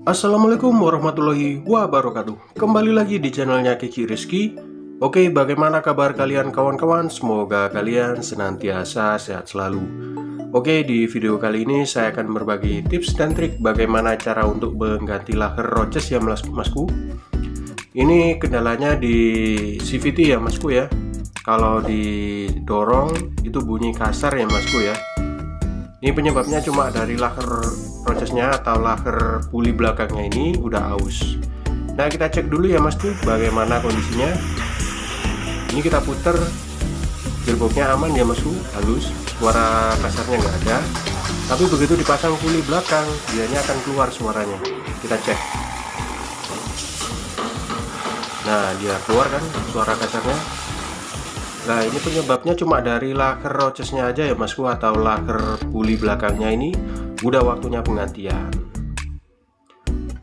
Assalamualaikum warahmatullahi wabarakatuh. Kembali lagi di channelnya Kiki Rizky. Oke, bagaimana kabar kalian kawan-kawan? Semoga kalian senantiasa sehat selalu. Oke, di video kali ini saya akan berbagi tips dan trik bagaimana cara untuk mengganti laker roces ya masku. Ini kendalanya di CVT ya masku ya. Kalau didorong itu bunyi kasar ya masku ya. Ini penyebabnya cuma dari laker rochesnya atau laker puli belakangnya ini udah aus. Nah, kita cek dulu ya masku bagaimana kondisinya. Ini kita puter, gearboxnya aman ya masku, halus, suara kasarnya nggak ada. Tapi begitu dipasang puli belakang, dianya akan keluar suaranya. Kita cek. Nah, dia keluar kan suara kasarnya. Nah, ini penyebabnya cuma dari laker rochesnya aja ya masku, atau laker puli belakangnya ini udah waktunya penggantian.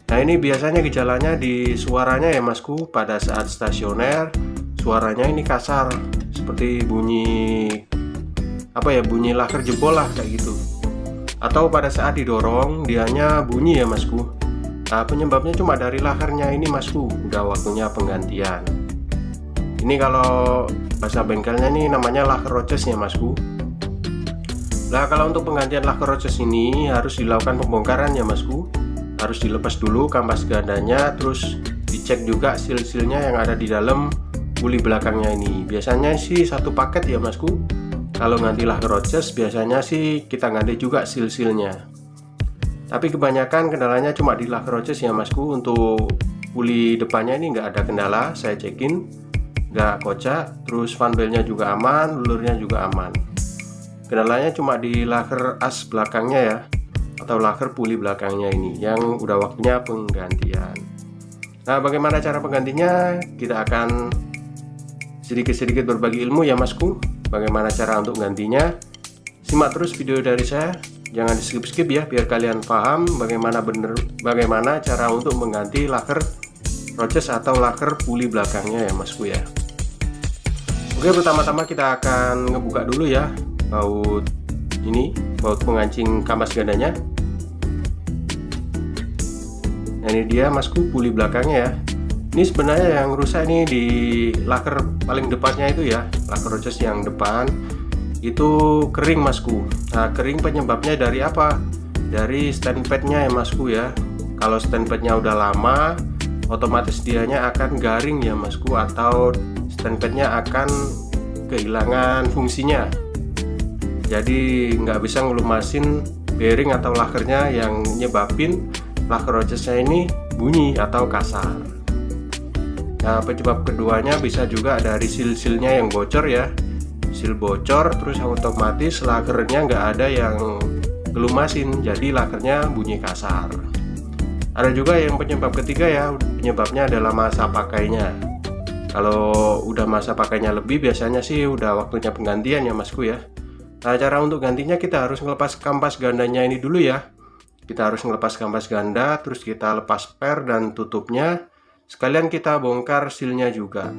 Nah, ini biasanya gejalanya di suaranya ya masku. Pada saat stasioner suaranya ini kasar, seperti bunyi bunyi laker jebol lah kayak gitu. Atau pada saat didorong dianya bunyi ya masku. Nah, penyebabnya cuma dari lakernya ini masku, udah waktunya penggantian. Ini kalau bahasa bengkelnya ini namanya laker roches ya masku. Nah, kalau untuk penggantian laker roches ini harus dilakukan pembongkaran ya masku. Harus dilepas dulu kampas gandanya, terus dicek juga seal-sealnya yang ada di dalam puli belakangnya ini. Biasanya sih satu paket ya masku. Kalau ganti laker roches biasanya sih kita ganti juga seal-sealnya. Tapi kebanyakan kendalanya cuma di laker roches ya masku. Untuk puli depannya ini nggak ada kendala, saya cekin nggak kocak, terus fanbelnya juga aman, lulurnya juga aman. Kendalanya cuma di laker as belakangnya ya, atau laker puli belakangnya ini yang udah waktunya penggantian. Nah, bagaimana cara penggantinya? Kita akan sedikit-sedikit berbagi ilmu ya masku, bagaimana cara untuk gantinya. Simak terus video dari saya, jangan di skip-skip ya, biar kalian paham bagaimana cara untuk mengganti laker roches atau laker puli belakangnya ya masku ya. Oke, pertama-tama kita akan ngebuka dulu ya baut pengancing kampas gandanya. Nah, ini dia masku puli belakangnya ya. Ini sebenarnya yang rusak ini di laker paling depannya itu ya, laker roches yang depan itu kering masku. Nah, kering penyebabnya dari apa? Dari stand padnya ya masku ya. Kalau stand padnya udah lama, otomatis dianya akan garing ya masku, atau stand padnya akan kehilangan fungsinya. Jadi nggak bisa ngelumasin bearing atau lakernya, yang nyebabin laker rochesnya ini bunyi atau kasar. Nah, penyebab keduanya bisa juga dari seal-sealnya yang bocor ya. Seal bocor, terus otomatis lakernya nggak ada yang ngelumasin, jadi lakernya bunyi kasar. Ada juga yang penyebab ketiga ya, penyebabnya adalah masa pakainya. Kalau udah masa pakainya lebih, biasanya sih udah waktunya penggantian ya masku ya. Nah, cara untuk gantinya kita harus ngelepas kampas gandanya ini dulu ya. Kita harus ngelepas kampas ganda, terus kita lepas per dan tutupnya. Sekalian kita bongkar sealnya juga.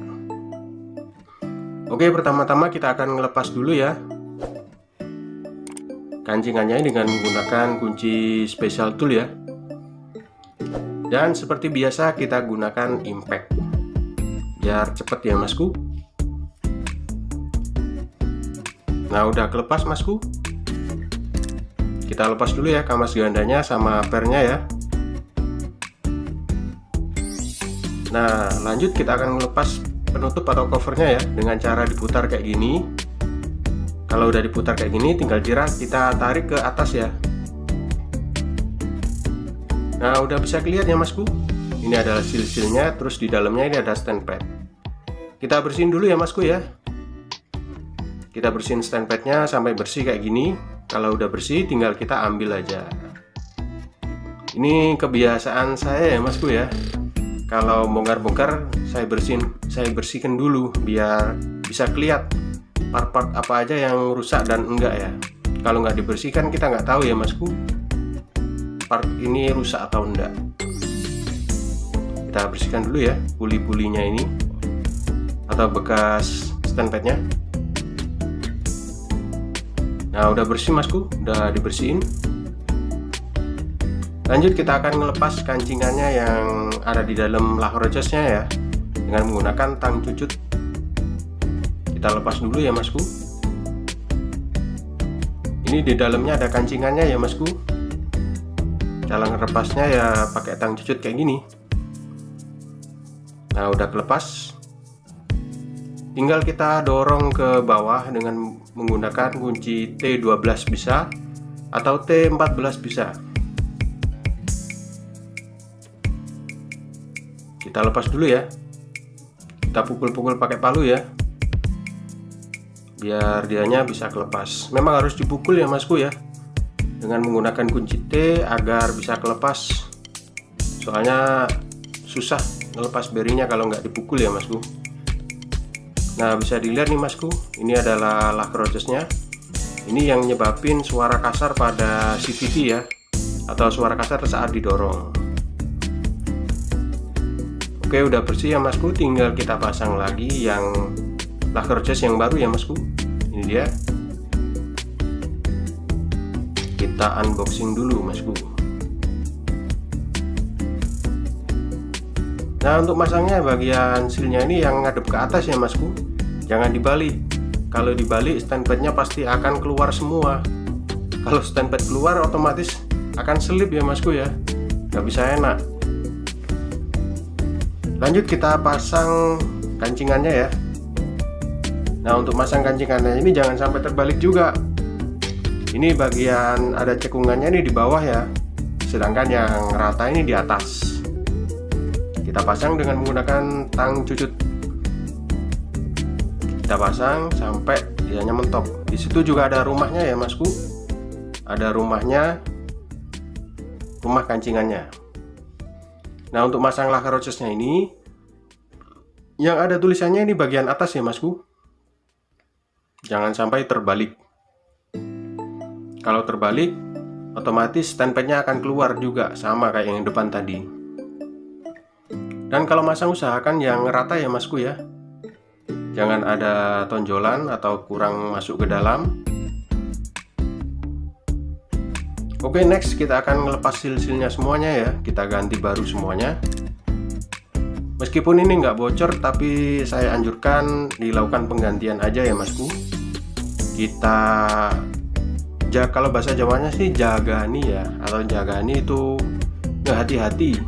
Oke, pertama-tama kita akan ngelepas dulu ya kancingannya dengan menggunakan kunci special tool ya. Dan seperti biasa kita gunakan impact biar cepet ya masku. Nah, udah kelepas masku. Kita lepas dulu ya kampas gandanya sama pernya ya. Nah, lanjut kita akan melepas penutup atau covernya ya, dengan cara diputar kayak gini. Kalau udah diputar kayak gini, tinggal kita tarik ke atas ya. Nah, udah bisa kelihatan ya masku. Ini adalah seal-sealnya, terus di dalamnya ini ada stand pad. Kita bersihin dulu ya masku ya. Kita bersihin stand padnya sampai bersih kayak gini. Kalau udah bersih, tinggal kita ambil aja. Ini kebiasaan saya ya masku ya. Kalau bongkar-bongkar, saya bersihkan dulu biar bisa kelihatan part-part apa aja yang rusak dan enggak ya. Kalau nggak dibersihkan, kita nggak tahu ya masku part ini rusak atau enggak. Kita bersihkan dulu ya puli-pulinya ini atau bekas stand padnya. Nah, udah bersih masku, udah dibersihin. Lanjut kita akan melepas kancingannya yang ada di dalam lacquer rochesnya ya, dengan menggunakan tang cucut. Kita lepas dulu ya masku. Ini di dalamnya ada kancingannya ya masku. Cara ngelepasnya ya pakai tang cucut kayak gini. Nah udah kelepas, tinggal kita dorong ke bawah dengan menggunakan kunci T12 bisa atau T14 bisa. Kita lepas dulu ya. Kita pukul-pukul pakai palu ya, biar dianya bisa kelepas. Memang harus dipukul ya masku ya, dengan menggunakan kunci T agar bisa kelepas. Soalnya susah ngelepas bearingnya kalau nggak dipukul ya masku. Nah bisa dilihat nih masku, ini adalah lacquer rochesnya. Ini yang nyebabin suara kasar pada CVT ya, atau suara kasar saat didorong. Oke udah bersih ya masku, tinggal kita pasang lagi yang lacquer roches yang baru ya masku. Ini dia. Kita unboxing dulu masku. Nah untuk masangnya bagian sealnya ini yang ngadep ke atas ya masku, jangan dibalik. Kalau dibalik standpadnya pasti akan keluar semua. Kalau standpad keluar otomatis akan selip ya masku ya, nggak bisa enak. Lanjut kita pasang kancingannya ya. Nah untuk masang kancingannya ini jangan sampai terbalik juga. Ini bagian ada cekungannya ini di bawah ya, sedangkan yang rata ini di atas. Kita pasang dengan menggunakan tang cucut. Kita pasang sampai dianya mentok. Di situ juga ada rumahnya ya masku. Ada rumahnya, rumah kancingannya. Nah untuk masang lacquer rochesnya ini, yang ada tulisannya ini bagian atas ya masku. Jangan sampai terbalik. Kalau terbalik, otomatis standpadnya akan keluar juga, sama kayak yang depan tadi. Dan kalau masang usahakan yang rata ya masku ya, jangan ada tonjolan atau kurang masuk ke dalam. Oke next kita akan melepas seal-sealnya semuanya ya, kita ganti baru semuanya. Meskipun ini nggak bocor, tapi saya anjurkan dilakukan penggantian aja ya masku. Kita kalau bahasa Jawanya sih jagani ya, atau jagani itu hati-hati.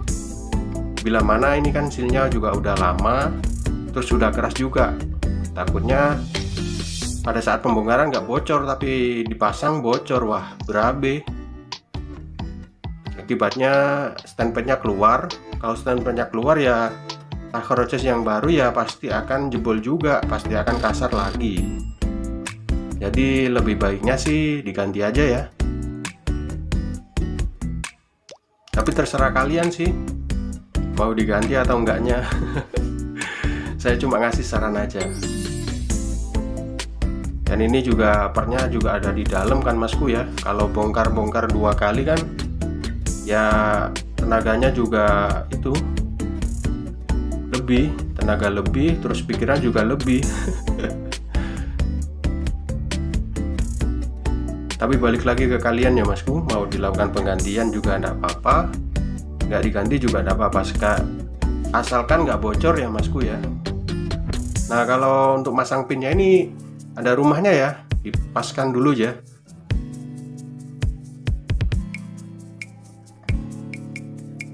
Bila mana ini kan sealnya juga udah lama, terus sudah keras juga. Takutnya pada saat pembongkaran nggak bocor, tapi dipasang bocor, wah berabe. Akibatnya standpadnya keluar. Kalau standpadnya keluar ya lacquer roches yang baru ya pasti akan jebol juga, pasti akan kasar lagi. Jadi lebih baiknya sih diganti aja ya. Tapi terserah kalian sih mau diganti atau enggaknya. Saya cuma ngasih saran aja. Dan ini juga pernya juga ada di dalam kan masku ya. Kalau bongkar-bongkar 2 kali kan ya tenaganya juga itu lebih, tenaga lebih, terus pikiran juga lebih. Tapi balik lagi ke kalian ya masku, mau dilakukan penggantian juga enggak apa-apa, nggak diganti juga enggak apa-apa, asalkan nggak bocor ya masku ya. Nah kalau untuk masang pinnya ini ada rumahnya ya, dipaskan dulu ya.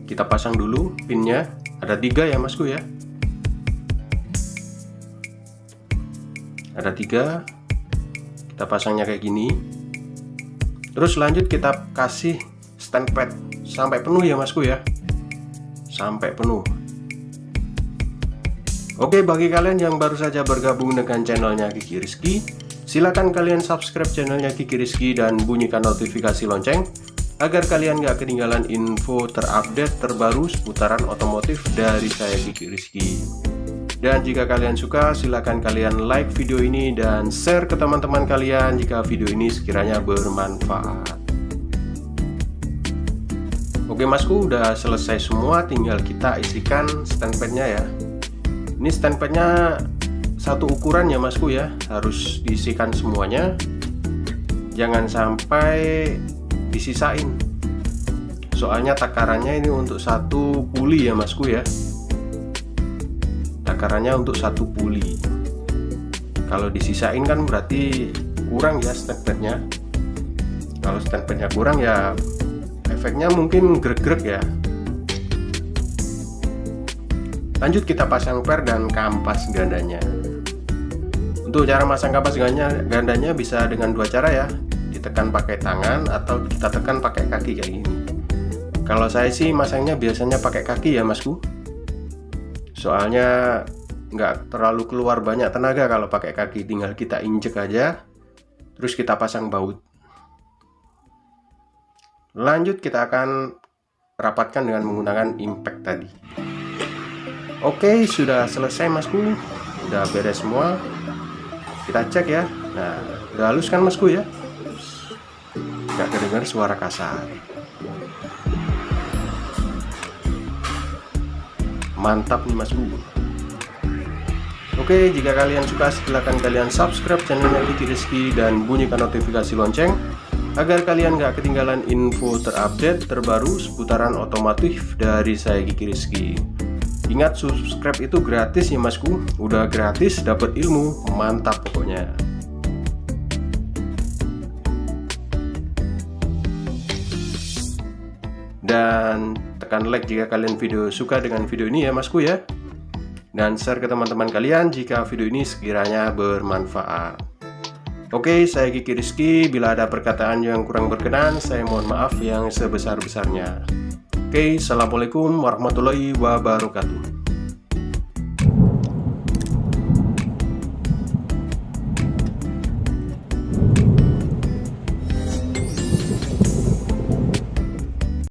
Kita pasang dulu pinnya, ada 3 ya masku ya, ada 3. Kita pasangnya kayak gini. Terus lanjut kita kasih standpad sampai penuh ya masku ya, sampai penuh. Oke, bagi kalian yang baru saja bergabung dengan channelnya Kiki Rizky, silakan kalian subscribe channelnya Kiki Rizky dan bunyikan notifikasi lonceng agar kalian gak ketinggalan info terupdate terbaru seputaran otomotif dari saya Kiki Rizky. Dan jika kalian suka, silakan kalian like video ini dan share ke teman-teman kalian jika video ini sekiranya bermanfaat. Oke masku, udah selesai semua, tinggal kita isikan standpadnya ya. Ini standpadnya satu ukuran ya masku ya, harus diisikan semuanya, jangan sampai disisain. soalnya takarannya ini untuk satu puli ya masku ya, takarannya untuk satu puli. Kalau disisain kan berarti kurang ya stand padnya. Kalau stand padnya kurang ya efeknya mungkin grek-grek ya. Lanjut kita pasang per dan kampas gandanya. Untuk cara masang kampas gandanya bisa dengan dua cara ya, ditekan pakai tangan atau kita tekan pakai kaki kayak gini. Kalau saya sih masangnya biasanya pakai kaki ya masku, soalnya nggak terlalu keluar banyak tenaga kalau pakai kaki, tinggal kita injek aja terus kita pasang baut. Lanjut kita akan rapatkan dengan menggunakan impact tadi. Oke, sudah selesai masku, udah beres semua. Kita cek ya. Nah, udah halus kan masku ya, nggak kedengar suara kasar. Mantap nih masku. Oke, jika kalian suka silahkan kalian subscribe channelnya Kiki Rizky dan bunyikan notifikasi lonceng agar kalian gak ketinggalan info terupdate terbaru seputaran otomotif dari saya Kiki Rizky. Ingat, subscribe itu gratis ya masku, udah gratis dapat ilmu, mantap pokoknya. Dan tekan like jika kalian suka dengan video ini ya masku ya, dan share ke teman-teman kalian jika video ini sekiranya bermanfaat. Oke, saya Kiki Rizky. Bila ada perkataan yang kurang berkenan, saya mohon maaf yang sebesar-besarnya. Oke, assalamualaikum warahmatullahi wabarakatuh.